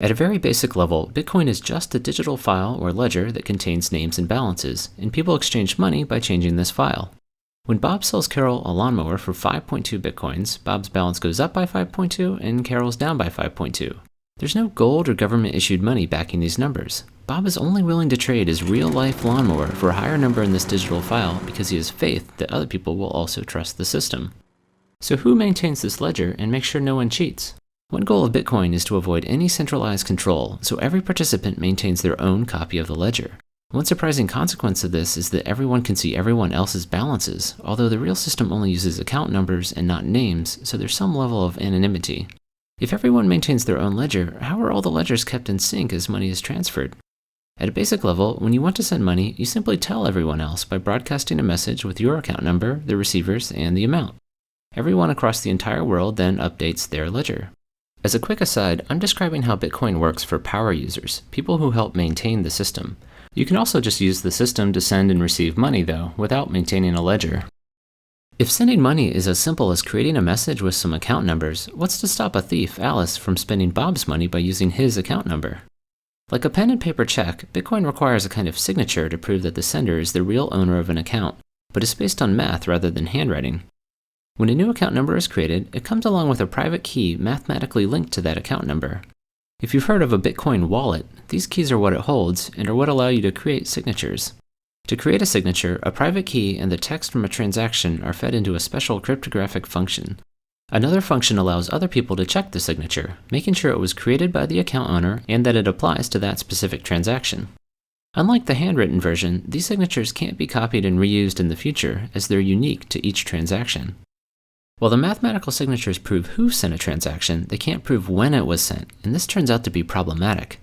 At a very basic level, Bitcoin is just a digital file or ledger that contains names and balances, and people exchange money by changing this file. When Bob sells Carol a lawnmower for 5.2 Bitcoins, Bob's balance goes up by 5.2 and Carol's down by 5.2. There's no gold or government-issued money backing these numbers. Bob is only willing to trade his real-life lawnmower for a higher number in this digital file because he has faith that other people will also trust the system. So who maintains this ledger and makes sure no one cheats? One goal of Bitcoin is to avoid any centralized control, so every participant maintains their own copy of the ledger. One surprising consequence of this is that everyone can see everyone else's balances, although the real system only uses account numbers and not names, so there's some level of anonymity. If everyone maintains their own ledger, how are all the ledgers kept in sync as money is transferred? At a basic level, when you want to send money, you simply tell everyone else by broadcasting a message with your account number, the receivers, and the amount. Everyone across the entire world then updates their ledger. As a quick aside, I'm describing how Bitcoin works for power users, people who help maintain the system. You can also just use the system to send and receive money, though, without maintaining a ledger. If sending money is as simple as creating a message with some account numbers, what's to stop a thief, Alice, from spending Bob's money by using his account number? Like a pen and paper check, Bitcoin requires a kind of signature to prove that the sender is the real owner of an account, but is based on math rather than handwriting. When a new account number is created, it comes along with a private key mathematically linked to that account number. If you've heard of a Bitcoin wallet, these keys are what it holds and are what allow you to create signatures. To create a signature, a private key and the text from a transaction are fed into a special cryptographic function. Another function allows other people to check the signature, making sure it was created by the account owner and that it applies to that specific transaction. Unlike the handwritten version, these signatures can't be copied and reused in the future, as they're unique to each transaction. While the mathematical signatures prove who sent a transaction, they can't prove when it was sent, and this turns out to be problematic.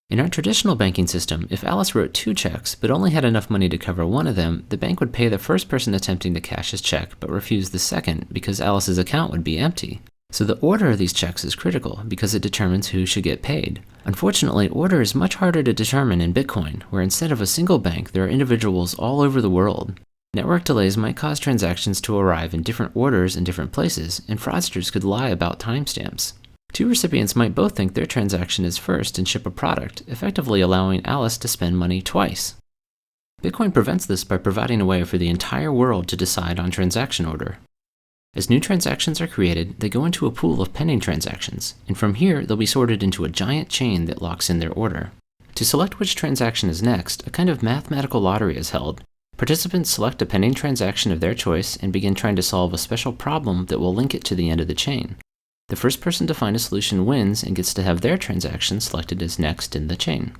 In our traditional banking system, if Alice wrote 2 checks but only had enough money to cover one of them, the bank would pay the first person attempting to cash his check but refuse the second because Alice's account would be empty. So the order of these checks is critical because it determines who should get paid. Unfortunately, order is much harder to determine in Bitcoin, where instead of a single bank, there are individuals all over the world. Network delays might cause transactions to arrive in different orders in different places, and fraudsters could lie about timestamps. 2 recipients might both think their transaction is first and ship a product, effectively allowing Alice to spend money twice. Bitcoin prevents this by providing a way for the entire world to decide on transaction order. As new transactions are created, they go into a pool of pending transactions, and from here they'll be sorted into a giant chain that locks in their order. To select which transaction is next, a kind of mathematical lottery is held. Participants select a pending transaction of their choice and begin trying to solve a special problem that will link it to the end of the chain. The first person to find a solution wins and gets to have their transaction selected as next in the chain.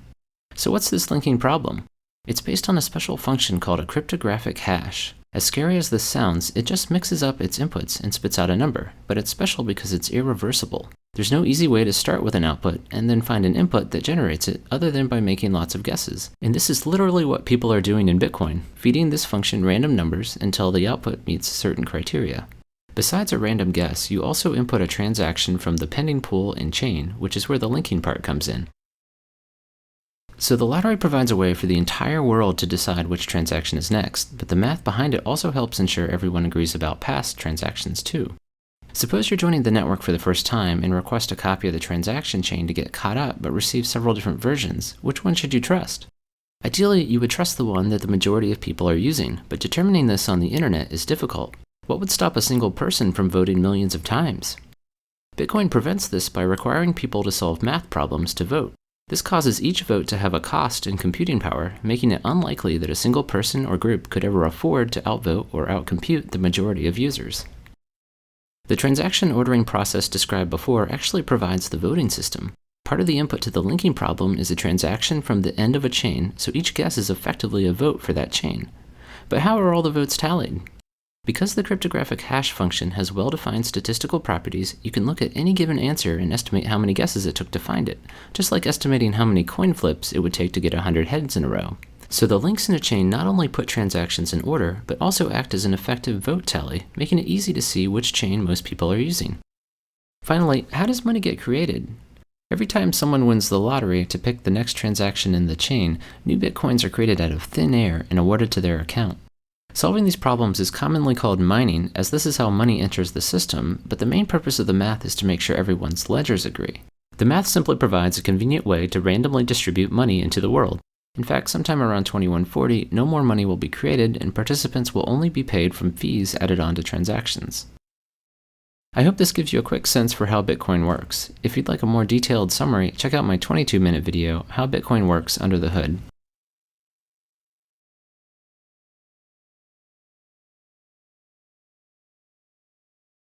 So what's this linking problem? It's based on a special function called a cryptographic hash. As scary as this sounds, it just mixes up its inputs and spits out a number, but it's special because it's irreversible. There's no easy way to start with an output and then find an input that generates it other than by making lots of guesses. And this is literally what people are doing in Bitcoin, feeding this function random numbers until the output meets certain criteria. Besides a random guess, you also input a transaction from the pending pool and chain, which is where the linking part comes in. So the lottery provides a way for the entire world to decide which transaction is next, but the math behind it also helps ensure everyone agrees about past transactions too. Suppose you're joining the network for the first time and request a copy of the transaction chain to get caught up but receive several different versions. Which one should you trust? Ideally, you would trust the one that the majority of people are using, but determining this on the internet is difficult. What would stop a single person from voting millions of times? Bitcoin prevents this by requiring people to solve math problems to vote. This causes each vote to have a cost in computing power, making it unlikely that a single person or group could ever afford to outvote or outcompute the majority of users. The transaction ordering process described before actually provides the voting system. Part of the input to the linking problem is a transaction from the end of a chain, so each guess is effectively a vote for that chain. But how are all the votes tallied? Because the cryptographic hash function has well-defined statistical properties, you can look at any given answer and estimate how many guesses it took to find it, just like estimating how many coin flips it would take to get 100 heads in a row. So the links in a chain not only put transactions in order, but also act as an effective vote tally, making it easy to see which chain most people are using. Finally, how does money get created? Every time someone wins the lottery to pick the next transaction in the chain, new bitcoins are created out of thin air and awarded to their account. Solving these problems is commonly called mining, as this is how money enters the system, but the main purpose of the math is to make sure everyone's ledgers agree. The math simply provides a convenient way to randomly distribute money into the world. In fact, sometime around 2140, no more money will be created and participants will only be paid from fees added on to transactions. I hope this gives you a quick sense for how Bitcoin works. If you'd like a more detailed summary, check out my 22-minute video, How Bitcoin Works Under the Hood.